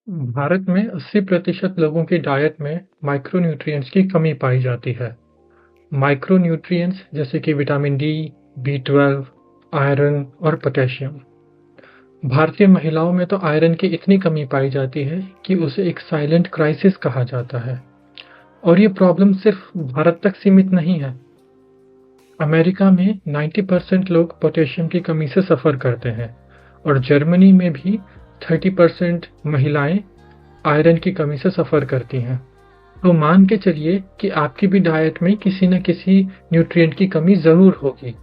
भारत में 80% लोगों की डाइट में माइक्रोन्यूट्रिएंट्स की कमी पाई जाती है। माइक्रोन्यूट्रिएंट्स जैसे कि विटामिन डी, बी12, आयरन और पोटेशियम। भारतीय महिलाओं में तो आयरन की इतनी कमी पाई जाती है कि उसे एक साइलेंट क्राइसिस कहा जाता है। और ये प्रॉब्लम सिर्फ भारत तक सीमित नहीं है। अमेरिका में 90% लोग पोटेशियम की कमी से सफ़र करते हैं और जर्मनी में भी 30% महिलाएं आयरन की कमी से सफ़र करती हैं। तो मान के चलिए कि आपकी भी डाइट में किसी न किसी न्यूट्रिएंट की कमी ज़रूर होगी,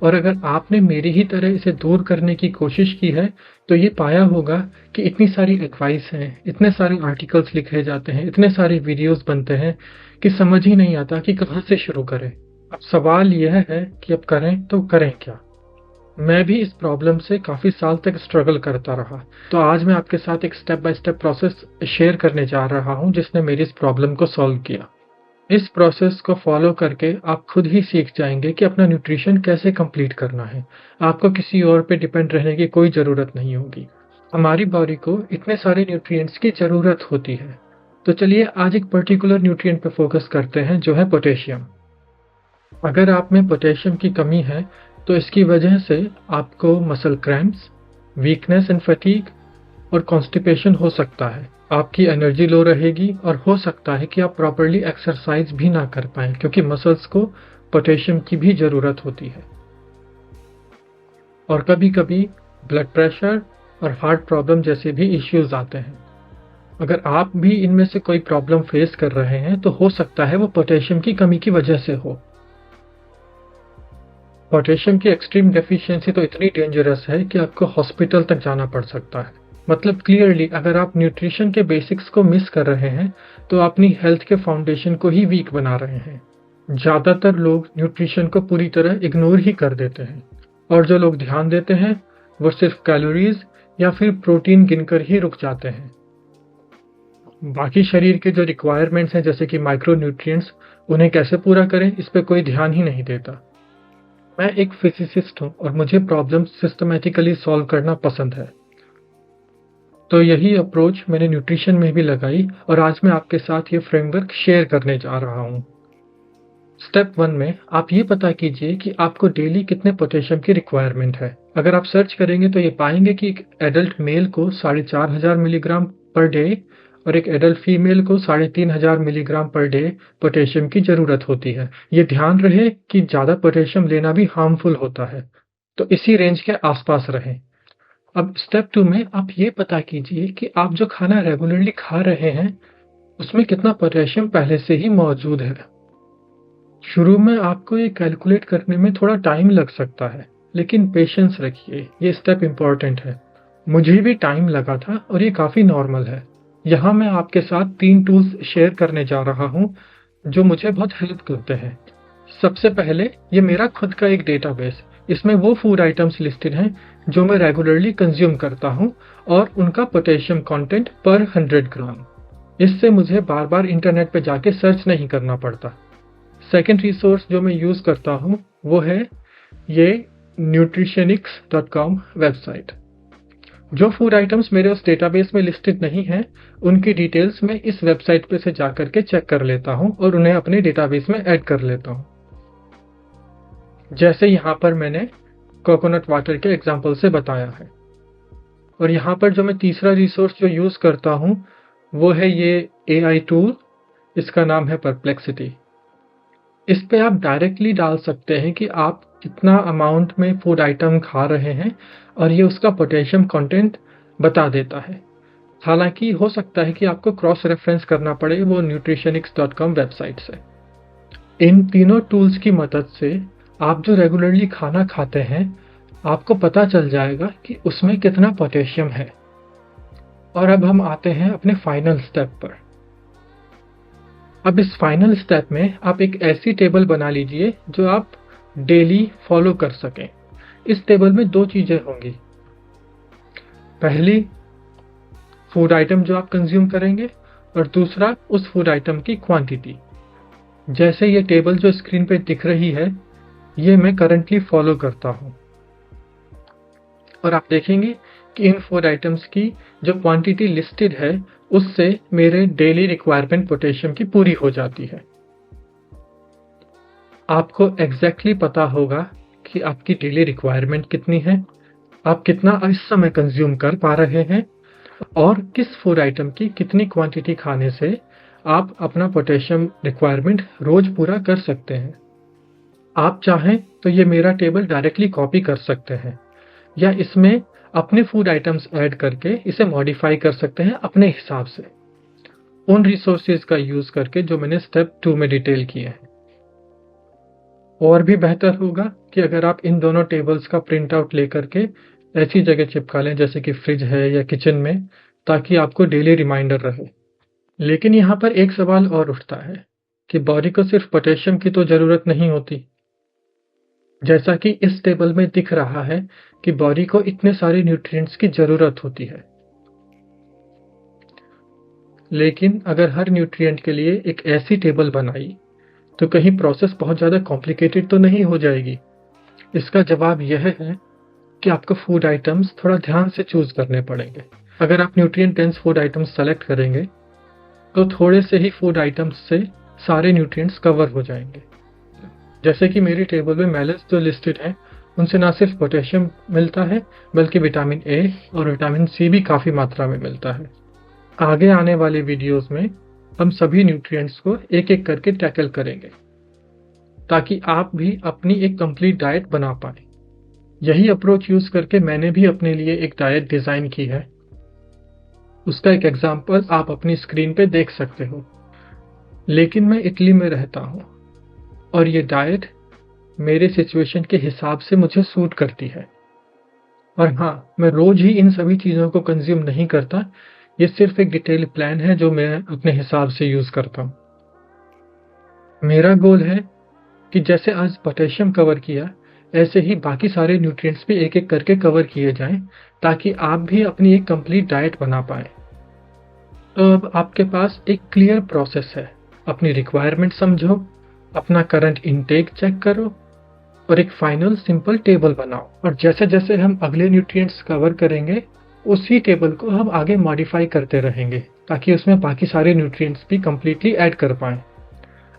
और अगर आपने मेरी ही तरह इसे दूर करने की कोशिश की है, तो ये पाया होगा कि इतनी सारी एडवाइस हैं, इतने सारे आर्टिकल्स लिखे जाते हैं, इतने सारे वीडियोस बनते हैं कि समझ ही नहीं आता कि कहाँ से शुरू करें। अब सवाल यह है कि अब करें तो करें क्या? मैं भी इस प्रॉब्लम से काफ़ी साल तक स्ट्रगल करता रहा, तो आज मैं आपके साथ एक step by step process share करने जा रहा हूं जिसने मेरी इस प्रॉब्लम को सॉल्व किया। इस प्रोसेस को फॉलो करके आप खुद ही सीख जाएंगे कि अपना न्यूट्रिशन कैसे कंप्लीट करना है। आपको किसी और पे डिपेंड रहने की कोई ज़रूरत नहीं होगी। हमारी बॉडी को इतने सारे न्यूट्रिएंट्स की ज़रूरत होती है, तो चलिए आज एक पर्टिकुलर न्यूट्रिएंट पे फोकस करते हैं जो है पोटेशियम। अगर आप में पोटेशियम की कमी है तो इसकी वजह से आपको muscle cramps, weakness and fatigue और कॉन्स्टिपेशन हो सकता है। आपकी एनर्जी लो रहेगी और हो सकता है कि आप प्रॉपर्ली एक्सरसाइज भी ना कर पाएं, क्योंकि मसल्स को पोटेशियम की भी ज़रूरत होती है। और कभी-कभी ब्लड प्रेशर और हार्ट प्रॉब्लम जैसे भी इश्यूज आते हैं। अगर आप भी इनमें से कोई प्रॉब्लम फेस कर रहे हैं तो हो सकता है वो पोटेशियम की कमी की वजह से हो। पोटेशियम की एक्सट्रीम डेफिशिएंसी तो इतनी डेंजरस है कि आपको हॉस्पिटल तक जाना पड़ सकता है। मतलब क्लियरली अगर आप न्यूट्रिशन के बेसिक्स को मिस कर रहे हैं तो अपनी हेल्थ के फाउंडेशन को ही वीक बना रहे हैं। ज़्यादातर लोग न्यूट्रिशन को पूरी तरह इग्नोर ही कर देते हैं, और जो लोग ध्यान देते हैं वो सिर्फ कैलोरीज या फिर प्रोटीन गिनकर ही रुक जाते हैं। बाकी शरीर के जो रिक्वायरमेंट्स हैं जैसे कि माइक्रोन्यूट्रिएंट्स, उन्हें कैसे पूरा करें इस पे कोई ध्यान ही नहीं देता। मैं एक फिजिसिस्ट हूँ और मुझे प्रॉब्लम सिस्टमैटिकली सॉल्व करना पसंद है। तो यही अप्रोच मैंने न्यूट्रिशन में भी लगाई और आज मैं आपके साथ ये फ्रेमवर्क शेयर करने जा रहा हूँ। स्टेप 1 में आप ये पता कीजिए कि आपको डेली कितने पोटेशियम की रिक्वायरमेंट है। अगर आप सर्च करेंगे तो ये पाएंगे कि एक एडल्ट मेल को 4500 मिलीग्राम पर डे और एक एडल्ट फीमेल को 3500 मिलीग्राम पर डे पोटेशियम की जरूरत होती है। ये ध्यान रहे कि ज़्यादा पोटेशियम लेना भी हार्मफुल होता है, तो इसी रेंज के आसपास रहें। अब स्टेप 2 में आप ये पता कीजिए कि आप जो खाना रेगुलरली खा रहे हैं उसमें कितना पोटेशियम पहले से ही मौजूद है। शुरू में आपको ये कैलकुलेट करने में थोड़ा टाइम लग सकता है, लेकिन पेशेंस रखिए, ये स्टेप इम्पॉर्टेंट है। मुझे भी टाइम लगा था और ये काफ़ी नॉर्मल है। यहाँ मैं आपके साथ 3 टूल्स शेयर करने जा रहा हूँ जो मुझे बहुत हेल्प करते हैं। सबसे पहले ये मेरा खुद का एक डेटाबेस, इसमें वो फूड आइटम्स लिस्टेड हैं जो मैं रेगुलरली कंज्यूम करता हूँ और उनका पोटेशियम कंटेंट पर 100 ग्राम। इससे मुझे बार बार इंटरनेट पे जाके सर्च नहीं करना पड़ता। सेकेंड रिसोर्स जो मैं यूज़ करता हूँ वो है ये nutritionix.com वेबसाइट। जो फूड आइटम्स मेरे उस डेटाबेस में लिस्टेड नहीं हैं उनकी डिटेल्स मैं इस वेबसाइट पे से जाकर के चेक कर लेता हूँ और उन्हें अपने डेटाबेस में ऐड कर लेता हूँ। जैसे यहाँ पर मैंने कोकोनट वाटर के एग्जाम्पल से बताया है। और यहाँ पर जो मैं तीसरा रिसोर्स जो यूज़ करता हूँ वो है ये AI टूल, इसका नाम है परप्लेक्सिटी। इस पे आप डायरेक्टली डाल सकते हैं कि आप कितना अमाउंट में फूड आइटम खा रहे हैं और ये उसका पोटेशियम कंटेंट बता देता है। हालांकि हो सकता है कि आपको क्रॉस रेफरेंस करना पड़े वो nutritionix.com वेबसाइट से। इन तीनों टूल्स की मदद से आप जो रेगुलरली खाना खाते हैं आपको पता चल जाएगा कि उसमें कितना पोटेशियम है। और अब हम आते हैं अपने फाइनल स्टेप पर। अब इस फाइनल स्टेप में आप एक ऐसी टेबल बना लीजिए जो आप डेली फॉलो कर सकें। इस टेबल में 2 चीज़ें होंगी। पहली, फूड आइटम जो आप कंज्यूम करेंगे, और दूसरा उस फूड आइटम की क्वांटिटी। जैसे ये टेबल जो स्क्रीन पे दिख रही है ये मैं करंटली फॉलो करता हूँ। और आप देखेंगे कि इन फूड आइटम्स की जो क्वांटिटी लिस्टेड है उससे मेरे डेली रिक्वायरमेंट पोटेशियम की पूरी हो जाती है। आपको एग्जैक्टली पता होगा कि आपकी डेली रिक्वायरमेंट कितनी है, आप कितना इस समय कंज्यूम कर पा रहे हैं और किस फूड आइटम की कितनी क्वांटिटी खाने से आप अपना पोटेशियम रिक्वायरमेंट रोज पूरा कर सकते हैं। आप चाहें तो ये मेरा टेबल डायरेक्टली कॉपी कर सकते हैं या इसमें अपने फूड आइटम्स ऐड करके इसे मॉडिफाई कर सकते हैं अपने हिसाब से, उन रिसोर्सेज का यूज करके जो मैंने स्टेप 2 में डिटेल किए हैं। और भी बेहतर होगा कि अगर आप इन दोनों टेबल्स का प्रिंट आउट लेकर के ऐसी जगह चिपका लें जैसे कि फ्रिज है या किचन में, ताकि आपको डेली रिमाइंडर रहे। लेकिन यहाँ पर एक सवाल और उठता है कि बॉडी को सिर्फ पोटेशियम की तो जरूरत नहीं होती। जैसा कि इस टेबल में दिख रहा है कि बॉडी को इतने सारे न्यूट्रिएंट्स की जरूरत होती है, लेकिन अगर हर न्यूट्रिएंट के लिए एक ऐसी टेबल बनाई तो कहीं प्रोसेस बहुत ज़्यादा कॉम्प्लिकेटेड तो नहीं हो जाएगी। इसका जवाब यह है कि आपको फूड आइटम्स थोड़ा ध्यान से चूज करने पड़ेंगे। अगर आप nutrient dense food items select करेंगे तो थोड़े से ही फूड आइटम्स से सारे न्यूट्रिएंट्स कवर हो जाएंगे। जैसे कि मेरी टेबल में मेलन्स जो लिस्टेड हैं उनसे ना सिर्फ पोटेशियम मिलता है बल्कि विटामिन ए और विटामिन सी भी काफ़ी मात्रा में मिलता है। आगे आने वाले वीडियोस में हम सभी न्यूट्रिएंट्स को एक एक करके टैकल करेंगे ताकि आप भी अपनी एक कंप्लीट डाइट बना पाएं। यही अप्रोच यूज करके मैंने भी अपने लिए एक डाइट डिजाइन की है। उसका एक एग्जांपल आप अपनी स्क्रीन पे देख सकते हो। लेकिन मैं इटली में रहता हूँ और ये डाइट मेरे सिचुएशन के हिसाब से मुझे सूट करती है। और हाँ, मैं रोज ही इन सभी चीज़ों को कंज्यूम नहीं करता, ये सिर्फ एक डिटेल प्लान है जो मैं अपने हिसाब से यूज करता हूँ। मेरा गोल है कि जैसे आज पोटेशियम कवर किया, ऐसे ही बाकी सारे न्यूट्रिएंट्स भी एक एक करके कवर किए जाएं ताकि आप भी अपनी एक कंप्लीट डाइट बना पाएं। तो अब आपके पास एक क्लियर प्रोसेस है। अपनी रिक्वायरमेंट समझो, अपना करंट इनटेक चेक करो और एक फाइनल सिंपल टेबल बनाओ। और जैसे जैसे हम अगले न्यूट्रिएंट्स कवर करेंगे उसी टेबल को हम आगे मॉडिफाई करते रहेंगे ताकि उसमें बाकी सारे न्यूट्रिएंट्स भी कंप्लीटली ऐड कर पाएं।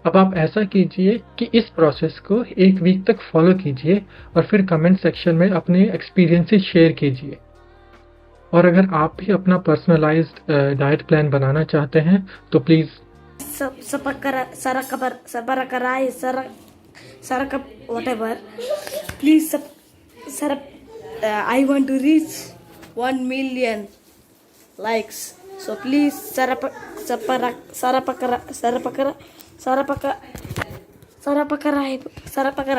अब आप ऐसा कीजिए कि इस प्रोसेस को एक वीक तक फॉलो कीजिए और फिर कमेंट सेक्शन में अपने एक्सपीरियंसेस शेयर कीजिए। और अगर आप भी अपना पर्सनलाइज्ड डाइट प्लान बनाना चाहते हैं तो please whatever. Please, I want to reach 1 million likes. So please, sarapakara.